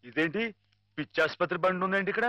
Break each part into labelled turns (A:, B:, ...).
A: ఇదేంటి పిచ్చి ఆసుపత్రి బండి ఉందండి ఇక్కడ?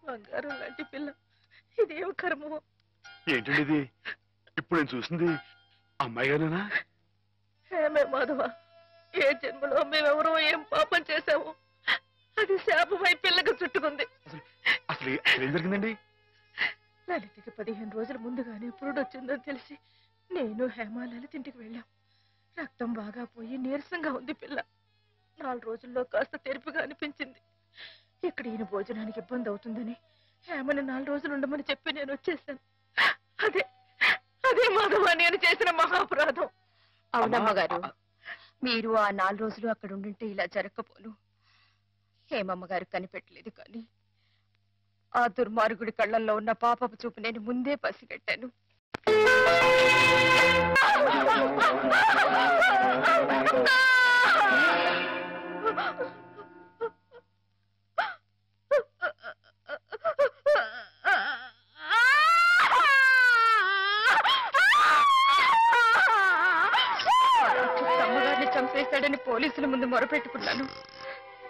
B: బంగారం లాంటి పిల్ల, ఇదేం కర్మో.
A: ఏంటండి ఇది? ఇప్పుడు నేను చూసింది అమ్మాయి గారేనా?
B: ఏమే మాధవ, ఏ జన్మలో మేమెవరో ఏం పాపం చేశాము, అది శాపమై పిల్లగా చుట్టుకుంది.
A: అసలు ఏం జరిగిందండి?
B: లలితకి 15 రోజుల ముందుగానే పురుడు వచ్చిందని తెలిసి నేను హేమ లలిత ఇంటికి వెళ్ళాం. రక్తం బాగా పోయి నీరసంగా ఉంది పిల్ల. 4 రోజుల్లో కాస్త తెరిపిగా అనిపించింది. ఇక్కడ ఈయన భోజనానికి ఇబ్బంది అవుతుందని హేమని 4 రోజులు ఉండమని చెప్పి నేను వచ్చేసాను. అదే అదే మాధవ నేను చేసిన మహాపరాధం.
C: అవునమ్మగారు, మీరు ఆ 4 రోజులు అక్కడ ఉండుంటే ఇలా జరగకపోను. హేమమ్మగారు కనిపెట్టలేదు, కానీ ఆ దుర్మార్గుడి కళ్ళల్లో ఉన్న పాపపు చూపు నేను ముందే పసిగట్టాను. అమ్మగారిని చంపేశాడని పోలీసుల ముందు మొరపెట్టుకున్నాను.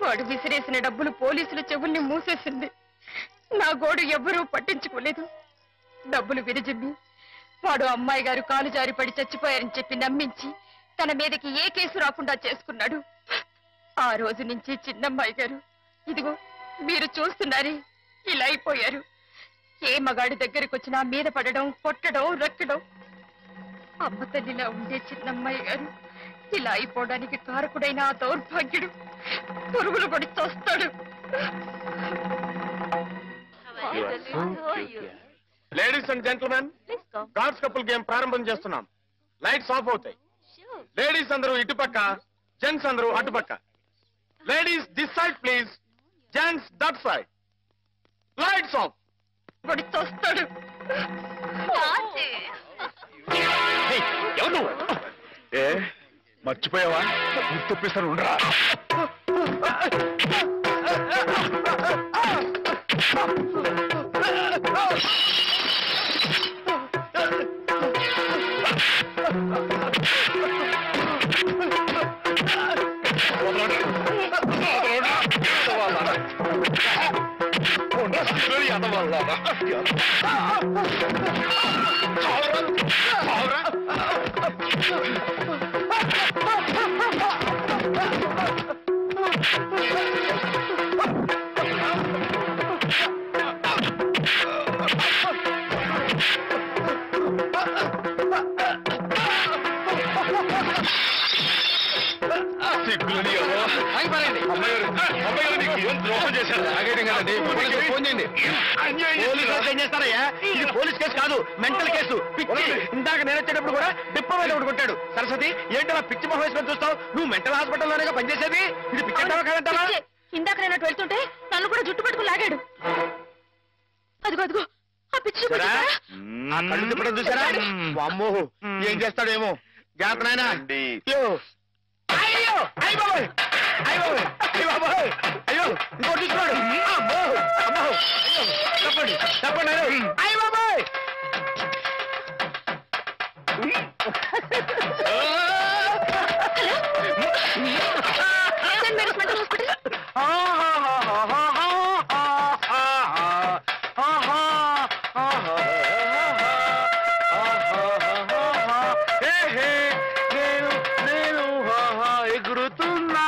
C: వాడు విసిరేసిన డబ్బులు పోలీసుల చెవుల్ని మూసేసింది. నా గోడు ఎవ్వరూ పట్టించుకోలేదు. డబ్బులు విరజిమ్మి వాడు అమ్మాయి గారు కాలు జారి పడి చచ్చిపోయారని చెప్పి నమ్మించి తన మీదకి ఏ కేసు రాకుండా చేసుకున్నాడు. ఆ రోజు నుంచి చిన్నమ్మాయి గారు ఇదిగో మీరు చూస్తున్నారే ఇలా అయిపోయారు. ఏ మగాడి దగ్గరికి వచ్చినా మీద పడడం, కొట్టడం, రక్కడం. అమ్మ తల్లిలా ఉండే చిన్నమ్మాయి గారు ఇలా అయిపోవడానికి కారకుడైన ఆ దౌర్భాగ్యుడు పురుగులు పడి చస్తాడు.
D: Ladies and gentlemen, cards couple game ప్రారంభం చేస్తున్నాం. లైట్స్ ఆఫ్ అవుతాయి. లేడీస్ అందరూ ఇటుపక్క, జెంట్స్ అందరూ అటుపక్క. Ladies this side please, gents that side. Lights off.
C: పడి చస్తాడు.
A: ఎవరు? ఏ మర్చిపోయావా? గుర్తుపిస్తాను, ఉండరా.
D: పోలీస్ కేసు కాదు, మెంటల్ కేసు. ఇందాక నేను వచ్చేటప్పుడు కూడా డిప్ప మీద కొట్టాడు. సరస్వతి, ఏంటలా పిచ్చి మొహం వేసుకొని చూస్తావు? నువ్వు మెంటల్ హాస్పిటల్లోనే పనిచేసేది. ఇది పిచ్చి కాదంటావా?
C: ఇందాక నేను అటు వెళ్తుంటే నన్ను కూడా జుట్టు పట్టుకుని లాగాడు. అదిగో అదిగో ఆ పిచ్చి
D: తిప్పడం చూసారా? అమ్మో, ఏం చేస్తాడేమో. జాగ్రత్త నాయనా. అయ్యో అయ్యో అయ్యో బాబోయ్, అయ్యో ఇంకోటి చూసుకోడు. అమ్మో అమ్మో, తప్పండి తప్పండి. అయ్య బాబోయ్, ఎగురుతున్నా.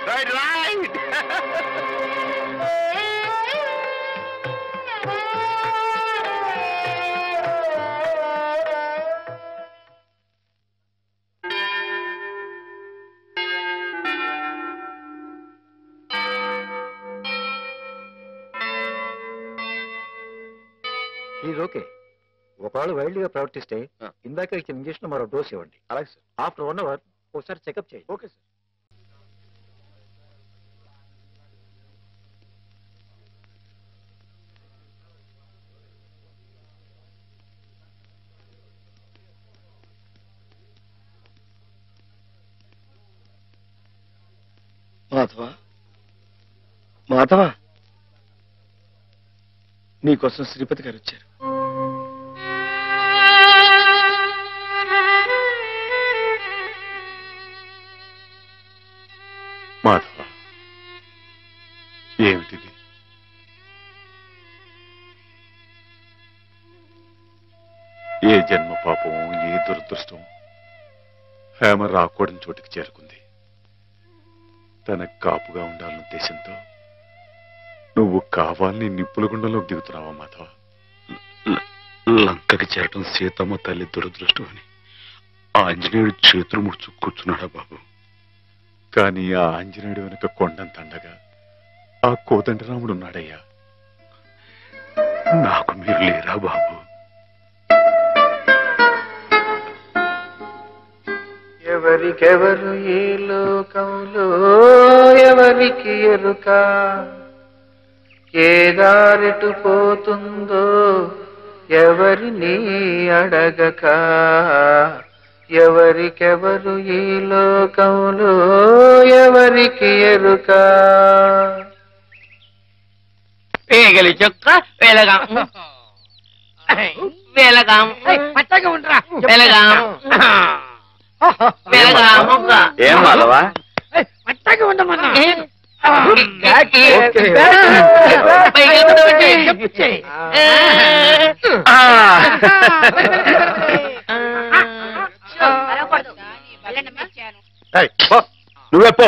D: Right right.
E: Is okay. ఒకవేళ వైల్డ్గా ప్రవర్తిస్తే ఇందాక ఇచ్చిన ఇంజక్షన్ మరో డోస్ ఇవ్వండి.
D: అలాగే సార్.
E: ఆఫ్టర్ 1 hour ఒకసారి చెకప్ చేయండి.
D: Okay sir.
A: మాధవ నీకోసం శ్రీపతి గారు వచ్చారు. మాధవ ఏమిటిది? ఏ జన్మ పాపం, ఏ దురదృష్టం హేమ రాకూడని చోటికి చేరుకుంది. తనకు కాపుగా ఉండాలన్న ఉద్దేశంతో నువ్వు కావాలని నిప్పుల గుండంలోకి దిగుతున్నావా మాధవ? లంకకి చేరటం సీతమ్మ తల్లి దురదృష్టం అని ఆంజనేయుడు చేతులు ముడుచు కూర్చున్నాడా బాబు? కానీ ఆ ఆంజనేయుడు వెనుక కొండంత అండగా ఆ కోదండరాముడు ఉన్నాడయ్యా. నాకు మీరు లేరా బాబు?
F: ఎవరికెవరు ఈ లోకంలో ఎవరికి ఎరుక, ఏ దారిటు పోతుందో ఎవరిని అడగక, ఎవరికెవరు ఈ లోకంలో ఎవరికి ఎరుక.
G: పేగలి చొక్క వెలగాం వెలగాం పచ్చగా ఉండరా వెలగాం వెలగాం
E: ఏం మాధవా?
G: పచ్చగా ఉండమన్నా
E: నువ్వే పో.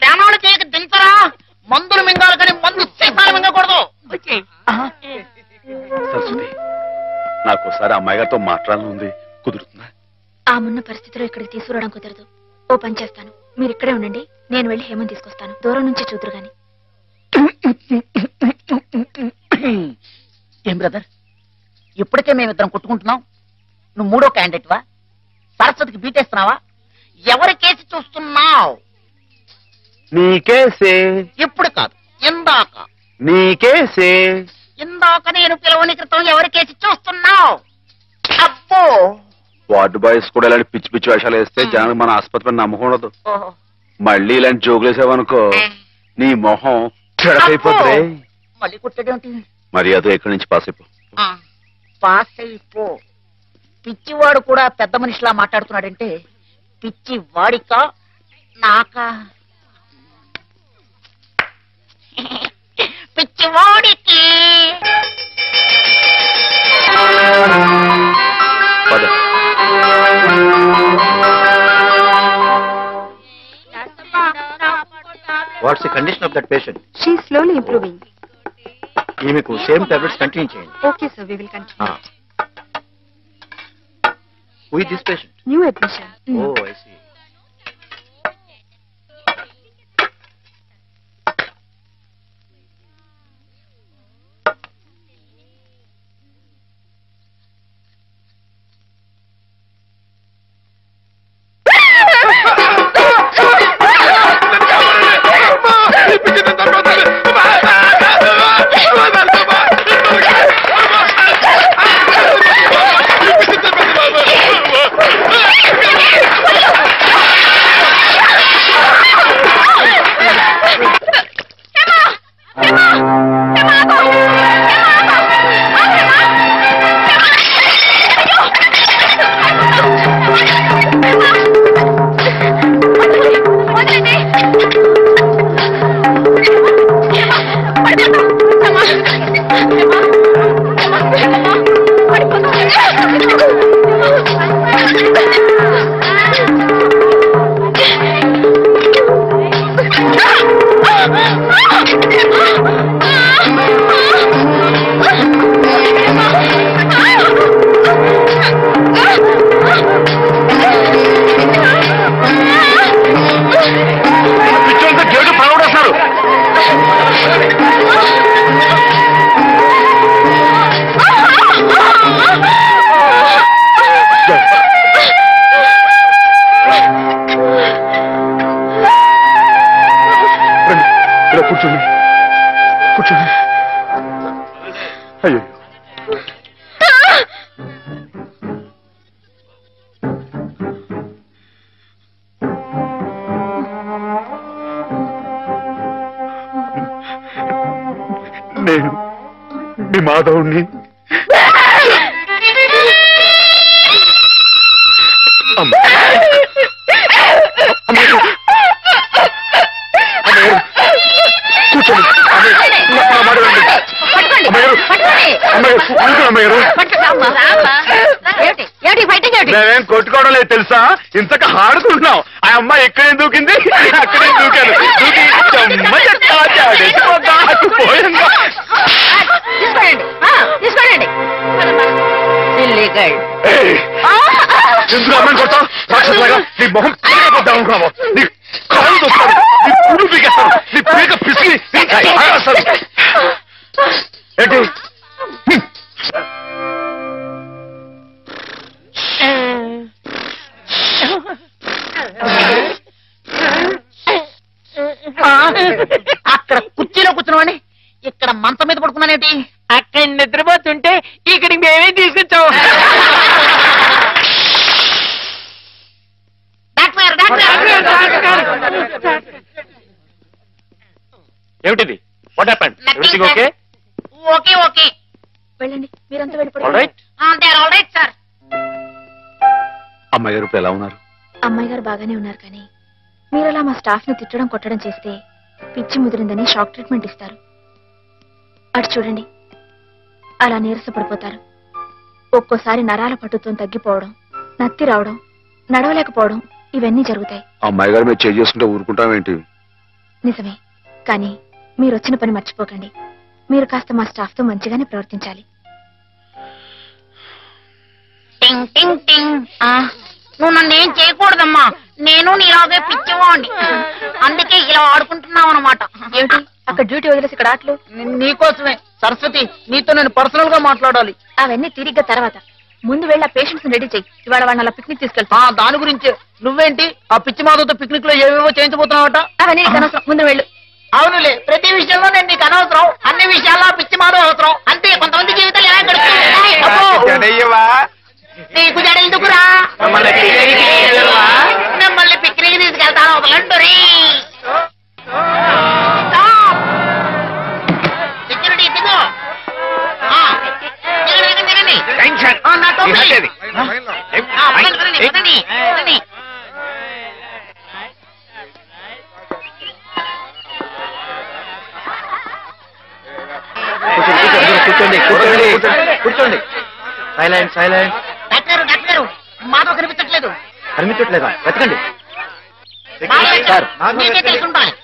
G: ప్రాణాలు చేయక దించరా, మందులు మింగాలి కానీ మందు సీసాలు మింగకూడదు.
A: సరస్వతి, నాకోసారి అమ్మాయి గారితో మాట్లాడాలని ఉంది, కుదురుతుందా?
C: ఆ మున్న పరిస్థితిలో ఇక్కడికి తీసుకురావడం కుదరదు. ఓ పని చేస్తాను, మీరు ఇక్కడే ఉండండి, నేను వెళ్ళి హేమని తీసుకొస్తాను. దూరం నుంచి చూదురు గాని.
G: ఏం బ్రదర్, ఇప్పటికే మేమిద్దరం కొట్టుకుంటున్నాం, నువ్వు మూడో క్యాండిడేట్ వా? సరస్వతికి బీటేస్తున్నావా? ఎవరి కేసు చూస్తున్నావు?
E: నీకేసే.
G: ఇప్పుడు కాదు, ఇందాక.
E: నీకేసే.
G: ఇందాక నేను పిలవని క్రితం ఎవరి కేసు చూస్తున్నావు? అబ్బో,
A: వార్డు బాయ్స్ కూడా ఇలాంటి పిచ్చి పిచ్చి వేషాలు వేస్తే జనానికి మన ఆసుపత్రి నమ్మకం ఉండదు. మళ్ళీ ఇలాంటి జోకులు వేసావనుకో నీ మొహం చెడకైపోతుంది.
G: మళ్ళీ కుట్టడేమిటి?
A: మరి అదో ఎక్కడి నుంచి పాస్ అయిపో.
G: పాస్ అయిపో. పిచ్చివాడు కూడా పెద్ద మనిషిలా మాట్లాడుతున్నాడంటే పిచ్చి వాడికా నాకా? పిచ్చివాడికి.
E: What's the condition of that patient?
C: She slowly improving.
E: ఈమెకు సేమ్ టాబ్లెట్స్ కంటిన్యూ చేయండి.
C: Okay sir, we will continue.
E: Who is this patient?
C: New admission.
E: Oh, I see.
A: కూర్చోండి కూర్చోండి. అయ్యో నేను మీ మాధవుణ్ణి. కూర్చోండి నేనేం కొట్టుకోవడం లేదు తెలుసా, ఇంతక ఆడుకుంటున్నాం. ఆ అమ్మాయి ఎక్కడే దూకింది, అక్కడే దూకాను. ఎందుకు అమ్మాయిని కొడతావు? రాక్షసులాగా నీ మొహం పీకపోద్దాం అనుకున్నావు. నీ కాళ్ళు దొక్కుతాను, నీ పులు పీకేస్తాను, నీ పీక పిసికి ఏంటి?
G: అక్కడ కుర్చీలో కూర్చున్నామని ఇక్కడ మంచం మీద పడుకున్నానేంటి?
F: అక్కడ నిద్రపోతుంటే ఇక్కడికి మేమే తీసుకొచ్చావు.
D: ఏమిటిది? What happened? Everything okay?
G: Okay okay.
C: వెళ్ళండి, మీరంతా వెళ్ళిపోండి.
D: ఆల్రైట్.
G: Alright sir.
A: అమ్మాయి గారు ఇప్పుడు ఎలా ఉన్నారు?
C: అమ్మాయి గారు బాగానే ఉన్నారు, కానీ మీరు అలా మా స్టాఫ్ ని తిట్టడం కొట్టడం చేస్తే పిచ్చి ముదిరిందని షాక్ ట్రీట్మెంట్ ఇస్తారు. అటు చూడండి, అలా నీరసపడిపోతారు. ఒక్కోసారి నరాల పట్టుతో తగ్గిపోవడం, నత్తి రావడం, నడవలేకపోవడం ఇవన్నీ జరుగుతాయి.
A: అమ్మాయి గారు మీరు చేసుకుంటే ఊరుకుంటామేంటి?
C: నిజమే, కానీ మీరు వచ్చిన పని మర్చిపోకండి. మీరు కాస్త మా స్టాఫ్ తో మంచిగానే ప్రవర్తించాలి.
G: టింగ్ టింగ్ టింగ్. నువ్వు నన్ను ఏం చేయకూడదమ్మా, నేను నీలాగే పిచ్చివాణ్ణి, అందుకే ఇలా ఆడుకుంటున్నావు అనమాట.
C: ఏమిటి అక్కడ డ్యూటీ వదిలేసి ఇక్కడ ఆటలు?
G: నీకోసమే సరస్వతి, నీతో నేను పర్సనల్ గా మాట్లాడాలి.
C: అవన్నీ తిరిగ్గా తర్వాత. ముందు వెళ్ళి ఆ పేషెంట్స్ రెడీ చెయ్యి. ఇవాళ వాళ్ళని అలా పిక్నిక్ తీసుకెళ్తా.
G: దాని గురించే. నువ్వేంటి ఆ పిచ్చి మాధవతో పిక్నిక్ లో ఏవేవో చేయించబోతున్నావట?
C: అవన్నీ నీకు అనవసరం, ముందు వెళ్ళు.
G: అవునులే, ప్రతి విషయంలో నేను నీకు అనవసరం, అన్ని విషయాల్లో పిచ్చి మాధవ అవసరం. అంతే, కొంతమంది జీవితాలు ఎలా గడుపుతాయి. నీకు జడ ఎందుకురా? మిమ్మల్ని పిక్నిక్ తీసుకెళ్తాను, వదలంటురీ. సెక్యూరిటీ దిగు.
E: కూర్చోండి కూర్చోండి కూర్చోండి. Silent silent.
G: Doctor doctor, Madhava కనిపించట్లేదు.
E: కనిపించట్లేదా? వెతకండి
G: సార్, మీకే తెలుసుంటాను.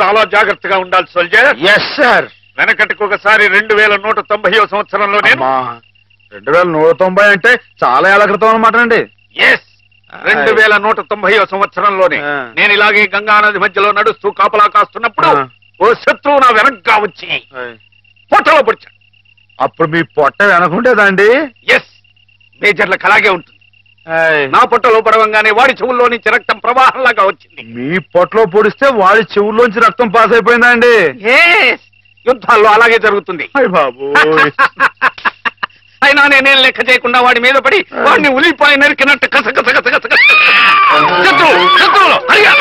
A: చాలా జాగ్రత్తగా ఉండాలి సోల్జర్.
D: Yes sir.
A: వెనకటికి ఒకసారి 2190వ సంవత్సరంలోనే
D: 2190 అంటే చాలా ఏళ్ల క్రితం అనమాట అండి.
A: 2190వ సంవత్సరంలోనే నేను ఇలాగే గంగా నది మధ్యలో నడుస్తూ కాపలా కాస్తున్నప్పుడు ఓ శత్రువు నా వెనక్గా వచ్చి పొట్టలో పొడిచాడు.
D: అప్పుడు మీ పొట్ట వెనకుండేదండి?
A: ఎస్, మేజర్లకు అలాగే ఉంటుంది. నా పొట్టలో పడవంగానే వాడి చెవుల్లో నుంచి రక్తం ప్రవాహంలాగా వచ్చింది.
D: మీ పొట్టలో పొడిస్తే వాడి చెవుల్లోంచి రక్తం పాస్ అయిపోయిందండి?
A: యుద్ధాల్లో అలాగే జరుగుతుంది.
D: బాబు
A: అయినా నేనేం లెక్క చేయకుండా వాడి మీద పడి వాడిని ఉల్లిపాయ నరికినట్టు కసకస శత్రువులు హరిగా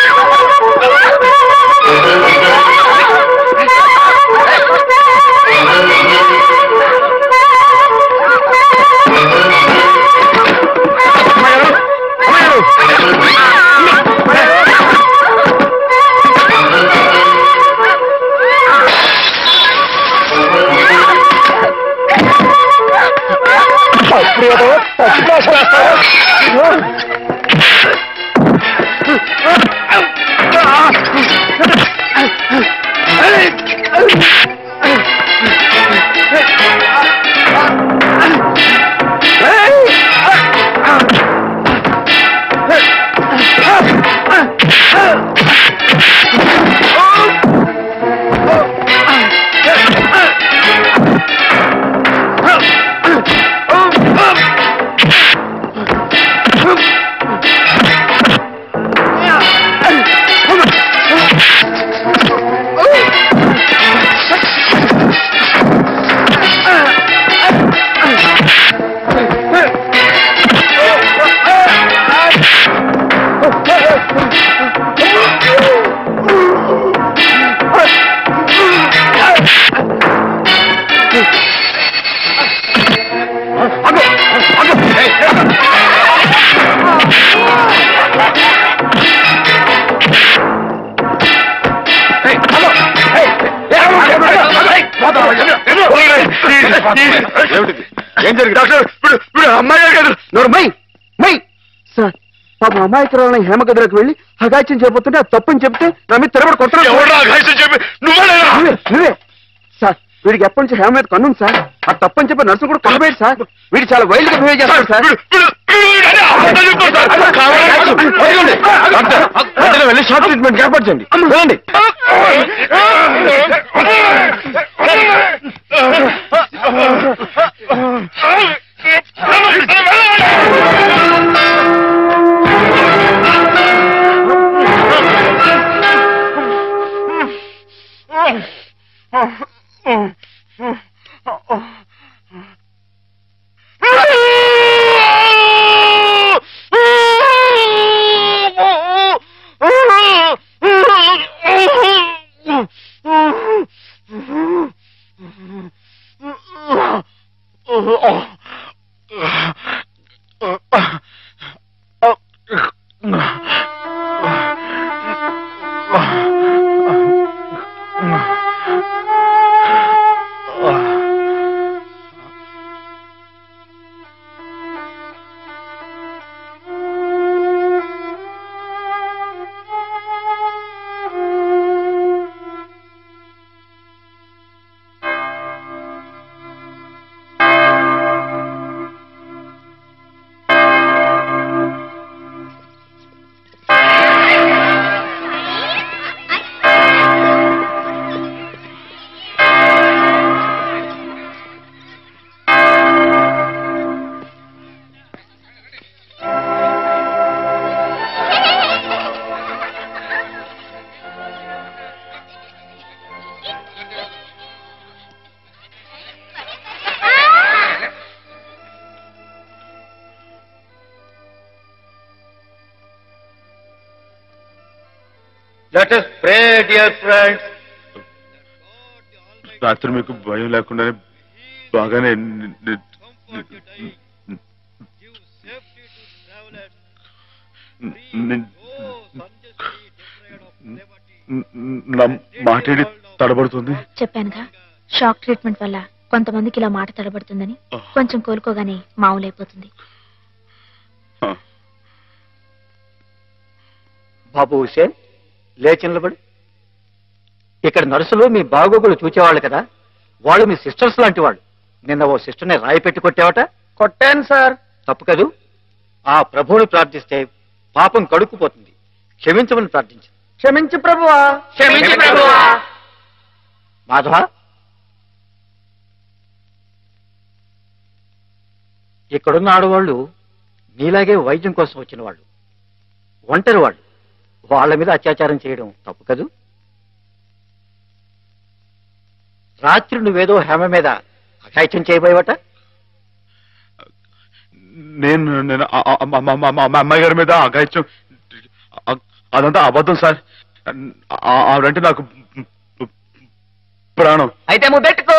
D: ఏం జరిగింది డాక్టర్? అమ్మాయి కదా నోరు మై సార్. పాప అమాయకురాలని హేమగదిలోకి వెళ్ళి అగాచ్యం చేయబోతుంటే అది తప్పని చెప్తే నా మీద తిరగబడి కొడుతున్నాడు. నువ్వే సార్. వీడికి ఎప్పటి నుంచి హేమ మీద కన్నుంది సార్. అది తప్పని చెప్పి నర్సులు కూడా కొనబేడు సార్. వీడు చాలా వైల్డ్ గా బిహేవ్ చేస్తాడు సార్. వెళ్ళి షార్ట్ ట్రీట్మెంట్ ఏర్పాటు చేయండి. వెళ్ళండి.
E: Let us pray, dear friends.
A: రాత్రి మీకు భయం లేకుండానే బాగానే మాట్లాడి తడబడుతుంది.
C: చెప్పానుగా, షాక్ ట్రీట్మెంట్ వల్ల కొంతమందికి ఇలా మాట తడబడుతుందని. కొంచెం కోలుకోగానే మామూలైపోతుంది.
E: బాబు హుసేన్ లేచి నిలబడి. ఇక్కడ నర్సులు మీ బాగోగులు చూచేవాళ్ళు కదా, వాళ్ళు మీ సిస్టర్స్ లాంటి వాళ్ళు. నిన్న ఓ సిస్టర్ని రాయి పెట్టి కొట్టావట.
F: కొట్టాను సార్.
E: తప్పు కదూ. ఆ ప్రభువుని ప్రార్థిస్తే పాపం కడుక్కుపోతుంది. క్షమించమని ప్రార్థించు.
F: క్షమించు ప్రభువా.
G: క్షమించు ప్రభువా.
E: మాధవ, ఇక్కడున్న ఆడవాళ్ళు నీలాగే వైద్యం కోసం వచ్చిన వాళ్ళు, ఒంటరి వాళ్ళు. వాళ్ళ మీద అత్యాచారం చేయడం తప్పు కదూ. రాత్రి నువ్వేదో హేమ మీద అఘాయిత్యం చేయబోయేవట.
A: నేను మా అమ్మాయి గారి మీద అఘాయిత్యం, అదంతా అబద్ధం సార్. ఆవిడంటే నాకు ప్రాణం.
F: అయితే ముద్దెట్టుకో.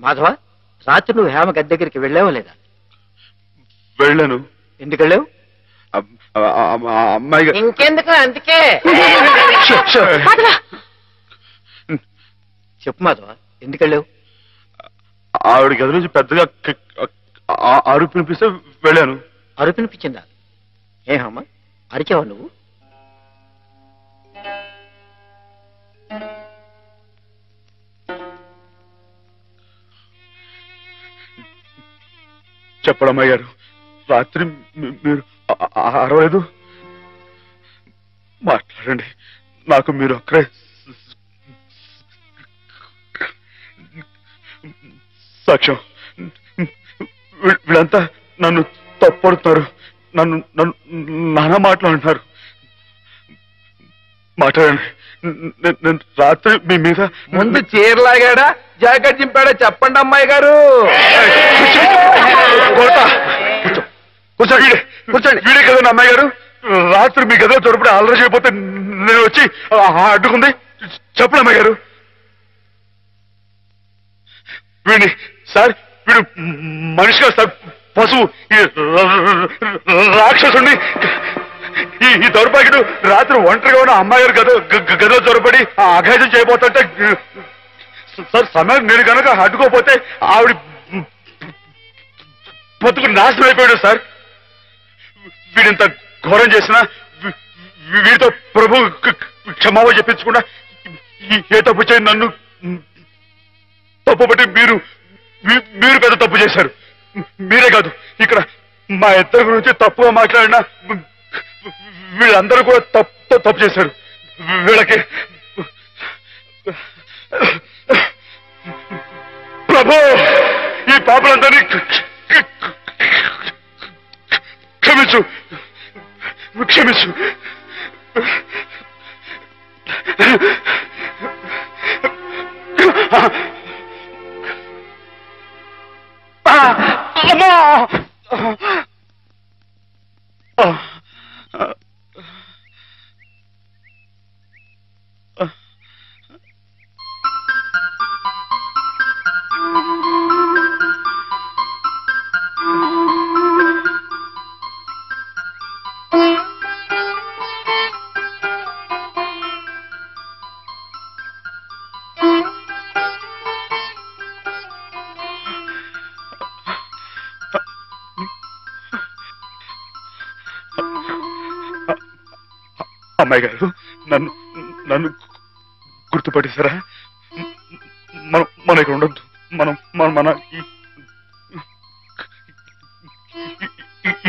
E: మాధవ, రాత్రి నువ్వు హేమ గది దగ్గరికి వెళ్ళావా లేదా?
A: వెళ్ళాను.
E: ఎందుకు వెళ్ళావు?
A: అమ్మాయి గారు
F: ఇంకెందుకు, అందుకే.
E: చెప్పు మాధవ, ఎందుకు వెళ్ళావు?
A: ఆవిడ గది నుంచి పెద్దగా అరుపు వినిపిస్తే వెళ్ళాను.
E: అరుపు వినిపించిందా? ఏమమ్మా, అరిచావా నువ్వు?
A: చెప్పడం అమ్మాయి గారు, రాత్రి మీరు అరవలేదు. మాట్లాడండి, నాకు మీరు అక్కడే సాక్ష్యం. వీళ్ళంతా నన్ను తప్పడుతున్నారు, నన్ను నానా మాట్లాడుతున్నారు. మాట్లాడండి. నేను రాత్రి మీ మీద
F: ముందు చీరలాగాడా జాకెట్ చింపాడా చెప్పండి అమ్మాయి గారు.
A: కూర్చోండి. వీడే కదండి అమ్మాయి గారు. రాత్రి మీ గదిలో చొరపడి అల్లరి చేయకపోతే నేను వచ్చి అడ్డుకుంది. చెప్పండి అమ్మాయి గారు. వీడిని సార్, వీడు మనిషి కాదు సార్, పశువు. రాక్షసుని ఈ దౌర్భాగ్యుడు రాత్రి ఒంటరిగా ఉన్న అమ్మాయి గారు గదిలో చొరపడి అఘాయిత్యం చేయబోతుంటే సార్, సమయం నేను కనుక అడ్డుకోపోతే ఆవిడ బతుకు నాశనం అయిపోయాడు సార్. వీడింత ఘోరం చేసినా వీడితో ప్రభు క్షమాపణ చెప్పించకుండా ఏ తప్పు చేయండి నన్ను తప్పుబట్టి మీరు పెద్ద తప్పు చేశారు. మీరే కాదు, ఇక్కడ మా ఇద్దరి గురించి తప్పుగా మాట్లాడినా వీళ్ళందరూ కూడా తప్పు చేశారు. వీళ్ళకి ప్రభు ఈ పాపలందరినీ క్షమించు. అమ్మా! అమ్మాయి గారు, నన్ను గుర్తుపట్టేశారా? మనం ఇక్కడ ఉండొద్దు. మన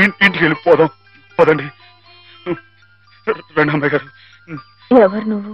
A: ఇంటికి వెళ్ళిపోదాం. పదండి. రండి అమ్మాయి గారు.
B: ఎవరు నువ్వు?